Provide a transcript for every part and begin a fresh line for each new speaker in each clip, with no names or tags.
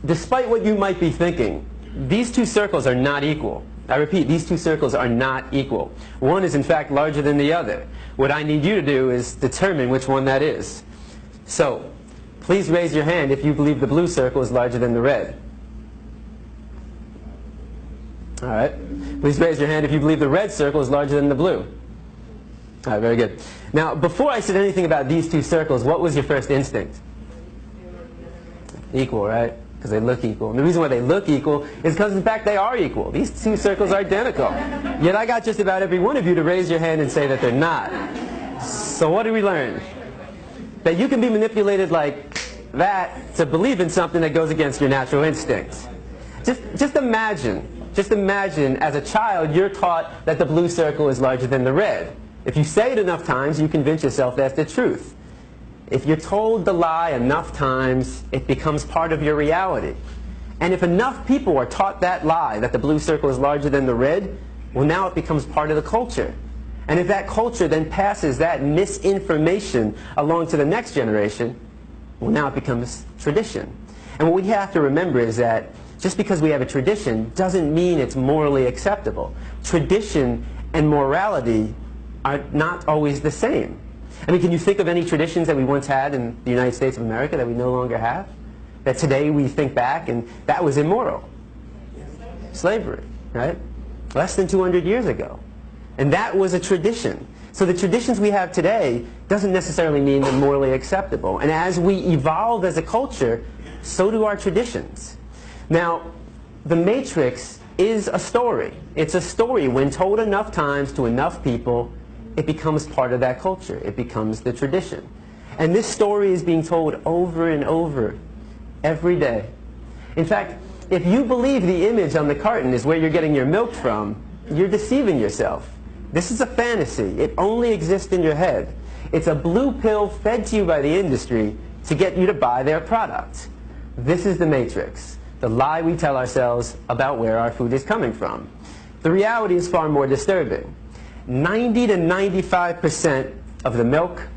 despite what you might be thinking, these two circles are not equal. I repeat, these two circles are not equal. One is in fact larger than the other. What I need you to do is determine which one that is. So, please raise your hand if you believe the blue circle is larger than the red. All right. Please raise your hand if you believe the red circle is larger than the blue. All right, very good. Now, before I said anything about these two circles, what was your first instinct? Equal, right? Because they look equal. And the reason why they look equal is because, in fact, they are equal. These two circles are identical. Yet I got just about every one of you to raise your hand and say that they're not. So what did we learn? That you can be manipulated like that to believe in something that goes against your natural instincts. Just imagine as a child you're taught that the blue circle is larger than the red. If you say it enough times, you convince yourself that's the truth. If you're told the lie enough times, it becomes part of your reality. And if enough people are taught that lie, that the blue circle is larger than the red, well, now it becomes part of the culture. And if that culture then passes that misinformation along to the next generation, well, now it becomes tradition. And what we have to remember is that just because we have a tradition doesn't mean it's morally acceptable. Tradition and morality are not always the same. I mean, can you think of any traditions that we once had in the United States of America that we no longer have? That today we think back and that was immoral? Slavery, right? Less than 200 years ago. And that was a tradition. So the traditions we have today doesn't necessarily mean they're morally acceptable. And as we evolve as a culture, so do our traditions. Now, the Matrix is a story. It's a story. When told enough times to enough people, it becomes part of that culture. It becomes the tradition. And this story is being told over and over every day. In fact, if you believe the image on the carton is where you're getting your milk from, you're deceiving yourself. This is a fantasy. It only exists in your head. It's a blue pill fed to you by the industry to get you to buy their product. This is the Matrix, the lie we tell ourselves about where our food is coming from. The reality is far more disturbing. 90 to 95% of the milk,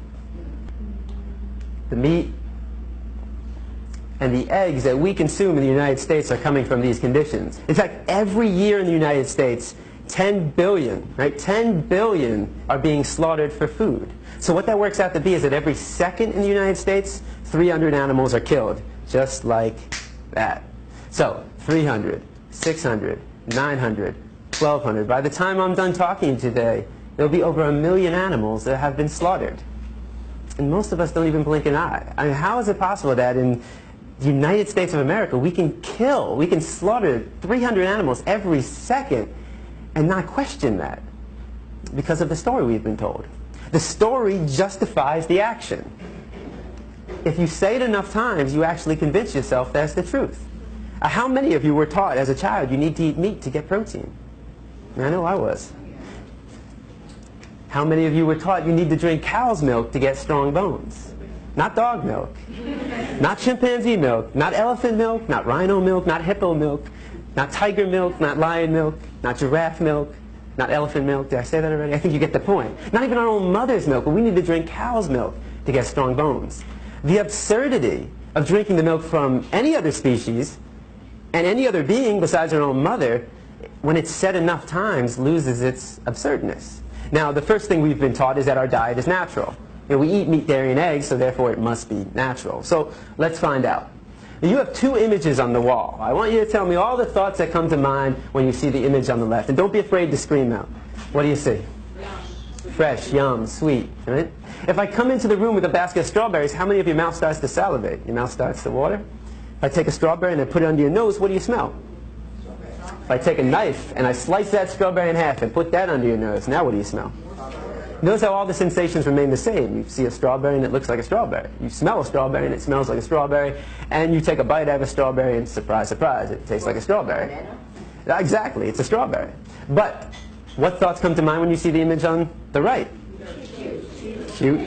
the meat, and the eggs that we consume in the United States are coming from these conditions. In fact, every year in the United States, 10 billion, right? 10 billion are being slaughtered for food. So what that works out to be is that every second in the United States, 300 animals are killed, just like that. So 300, 600, 900, 1,200. By the time I'm done talking today, there'll be over 1 million animals that have been slaughtered. And most of us don't even blink an eye. I mean, how is it possible that in the United States of America we can slaughter 300 animals every second and not question that? Because of the story we've been told. The story justifies the action. If you say it enough times, you actually convince yourself that's the truth. How many of you were taught as a child you need to eat meat to get protein? I know I was. How many of you were taught you need to drink cow's milk to get strong bones? Not dog milk, not chimpanzee milk, not elephant milk, not rhino milk, not hippo milk, not tiger milk, not lion milk, not giraffe milk, not elephant milk. Did I say that already? I think you get the point. Not even our own mother's milk, but we need to drink cow's milk to get strong bones. The absurdity of drinking the milk from any other species and any other being besides our own mother, when it's said enough times, loses its absurdness. Now, the first thing we've been taught is that our diet is natural. You know, we eat meat, dairy, and eggs, so therefore it must be natural. So let's find out. You have two images on the wall. I want you to tell me all the thoughts that come to mind when you see the image on the left. And don't be afraid to scream out. What do you see? Fresh, yum, sweet, right? If I come into the room with a basket of strawberries, how many of your mouth starts to salivate? Your mouth starts to water? If I take a strawberry and I put it under your nose, what do you smell? If I take a knife and I slice that strawberry in half and put that under your nose, now what do you smell? Notice how all the sensations remain the same. You see a strawberry and it looks like a strawberry. You smell a strawberry and it smells like a strawberry. And you take a bite out of a strawberry and surprise, surprise, it tastes like a strawberry. Exactly, it's a strawberry. But what thoughts come to mind when you see the image on the right? Cute.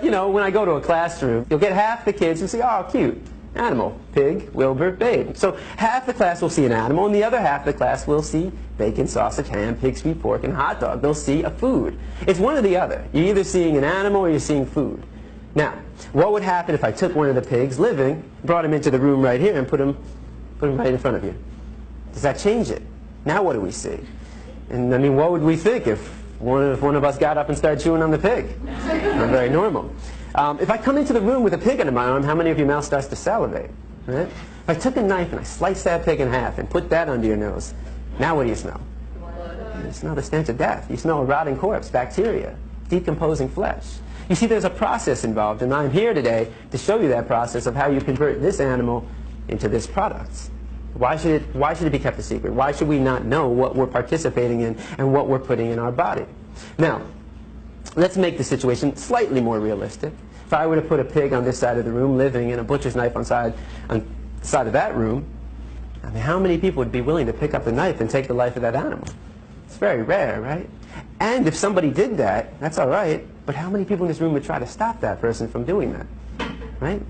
You know, when I go to a classroom, you'll get half the kids who say, oh, cute. Animal, pig, Wilbur, babe. So half the class will see an animal, and the other half of the class will see bacon, sausage, ham, pig, sweet pork, and hot dog. They'll see a food. It's one or the other. You're either seeing an animal or you're seeing food. Now, What would happen if I took one of the pigs living, brought him into the room right here, and put him right in front of you? Does that change it? Now what do we see? And I mean, what would we think if one of us got up and started chewing on the pig? Not very normal. If I come into the room with a pig under my arm, how many of your mouth starts to salivate? Right? If I took a knife and I sliced that pig in half and put that under your nose, now what do you smell? You smell the stench of death. You smell a rotting corpse, bacteria, decomposing flesh. You see, there's a process involved, and I'm here today to show you that process of how you convert this animal into this product. Why should it be kept a secret? Why should we not know what we're participating in and what we're putting in our body? Now, let's make the situation slightly more realistic. If I were to put a pig on this side of the room living and a butcher's knife on the side of that room, I mean, how many people would be willing to pick up the knife and take the life of that animal? It's very rare, right? And if somebody did that, that's all right, but how many people in this room would try to stop that person from doing that? Right?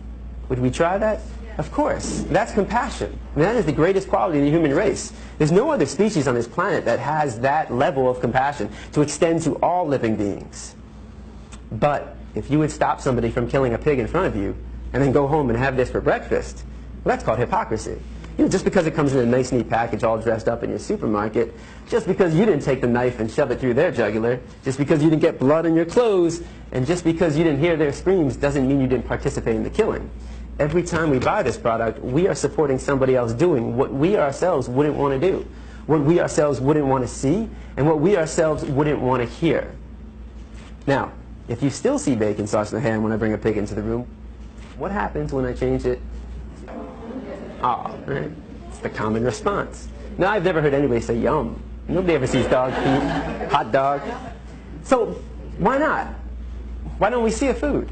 Would we try that? Of course. That's compassion. And that is the greatest quality of the human race. There's no other species on this planet that has that level of compassion to extend to all living beings. But if you would stop somebody from killing a pig in front of you and then go home and have this for breakfast, well, that's called hypocrisy. You know, just because it comes in a nice, neat package all dressed up in your supermarket, just because you didn't take the knife and shove it through their jugular, just because you didn't get blood on your clothes, and just because you didn't hear their screams doesn't mean you didn't participate in the killing. Every time we buy this product, we are supporting somebody else doing what we ourselves wouldn't want to do, what we ourselves wouldn't want to see, and what we ourselves wouldn't want to hear. Now, if you still see bacon sauce in the hand when I bring a pig into the room, what happens when I change it? Ah, right? It's the common response. Now, I've never heard anybody say yum. Nobody ever sees dog feet, hot dog. So, why not? Why don't we see a food?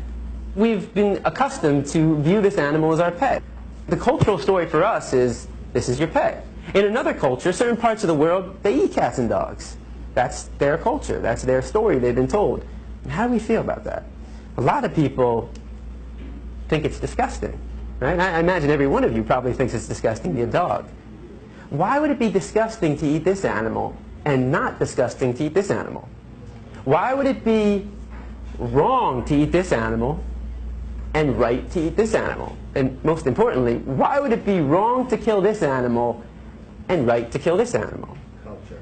We've been accustomed to view this animal as our pet. The cultural story for us is, this is your pet. In another culture, certain parts of the world, they eat cats and dogs. That's their culture. That's their story they've been told. And how do we feel about that? A lot of people think it's disgusting. Right? I imagine every one of you probably thinks it's disgusting to eat a dog. Why would it be disgusting to eat this animal and not disgusting to eat this animal? Why would it be wrong to eat this animal and right to eat this animal? And most importantly, why would it be wrong to kill this animal and right to kill this animal?
Culture.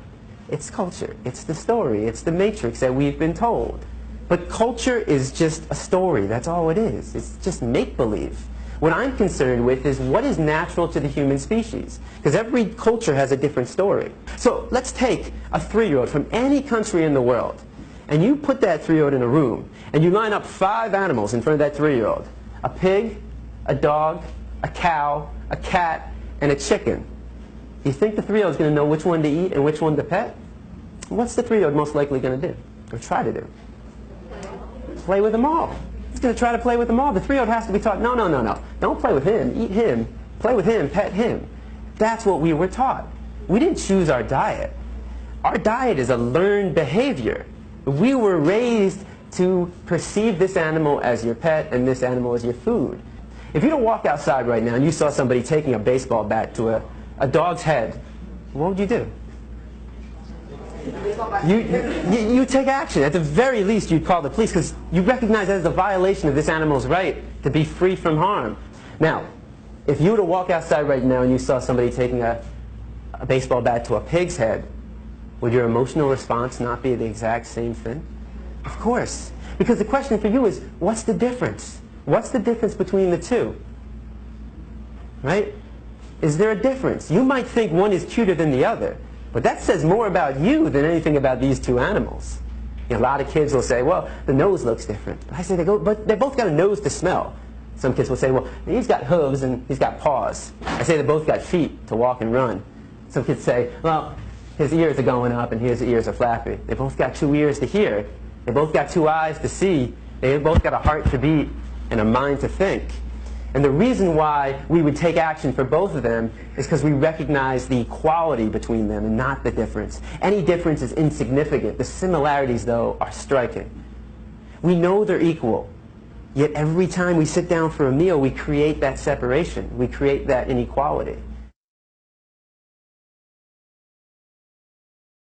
It's culture. It's the story. It's the matrix that we've been told. But culture is just a story. That's all it is. It's just make-believe. What I'm concerned with is what is natural to the human species. Because every culture has a different story. So let's take a 3-year-old from any country in the world, and you put that 3-year-old in a room, and you line up 5 animals in front of that 3-year-old. A pig, a dog, a cow, a cat, and a chicken. Do you think the 3-year-old is going to know which one to eat and which one to pet? What's the 3-year-old most likely going to do, or try to do? Play with them all. He's going to try to play with them all. The 3-year-old has to be taught, no, no, no, no. Don't play with him. Eat him. Play with him. Pet him. That's what we were taught. We didn't choose our diet. Our diet is a learned behavior. We were raised to perceive this animal as your pet and this animal as your food. If you don't walk outside right now and you saw somebody taking a baseball bat to a dog's head, what would you do? You take action. At the very least, you'd call the police because you recognize that as a violation of this animal's right to be free from harm. Now, if you were to walk outside right now and you saw somebody taking a baseball bat to a pig's head, would your emotional response not be the exact same thing? Of course. Because the question for you is, what's the difference? What's the difference between the two? Right? Is there a difference? You might think one is cuter than the other. But that says more about you than anything about these two animals. You know, a lot of kids will say, well, the nose looks different. I say, but they both got a nose to smell. Some kids will say, well, he's got hooves and he's got paws. I say they both got feet to walk and run. Some kids say, well, his ears are going up and his ears are flappy. They both got 2 ears to hear. They both got 2 eyes to see. They both got a heart to beat and a mind to think. And the reason why we would take action for both of them is because we recognize the equality between them and not the difference. Any difference is insignificant. The similarities, though, are striking. We know they're equal, yet every time we sit down for a meal, we create that separation. We create that inequality.